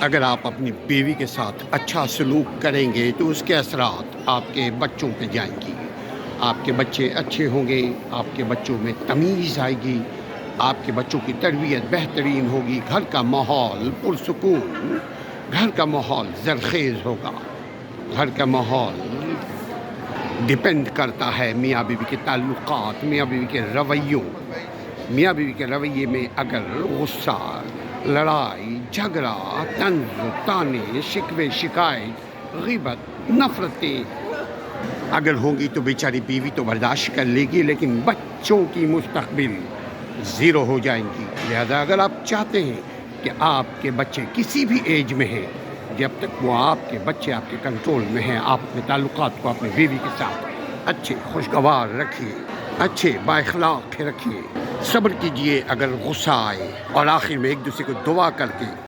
अगर आप अपनी बीवी के साथ अच्छा सलूक करेंगे तो उसके असरात आपके बच्चों पे जाएंगी। आपके बच्चे अच्छे होंगे, आपके बच्चों में तमीज़ आएगी, आपके बच्चों की तरबियत बेहतरीन होगी, घर का माहौल पुरसुकून, घर का माहौल ज़रख़ेज़ होगा। घर का माहौल डिपेंड करता है मियाँ बीवी के ताल्लुकात, मियाँ बीवी के रवैयों। मियाँ बीवी के रवैये में अगर गुस्सा, लड़ाई झगड़ा, तंज़ ताने, शिकवे शिकायत, ग़ीबत, नफ़रतें अगर होंगी तो बेचारी बीवी तो बर्दाश्त कर लेगी, लेकिन बच्चों की मुस्तक़बिल ज़ीरो हो जाएंगी। लिहाजा अगर आप चाहते हैं कि आपके बच्चे किसी भी एज में हैं, जब तक वो आपके बच्चे आपके कंट्रोल में हैं, आप अपने ताल्लुकात को अपनी बीवी के साथ अच्छे खुशगवार रखिए, अच्छे बाइख़लाक़ रखिए, सब्र कीजिए अगर गुस्सा आए, और आखिर में एक दूसरे को दुआ करके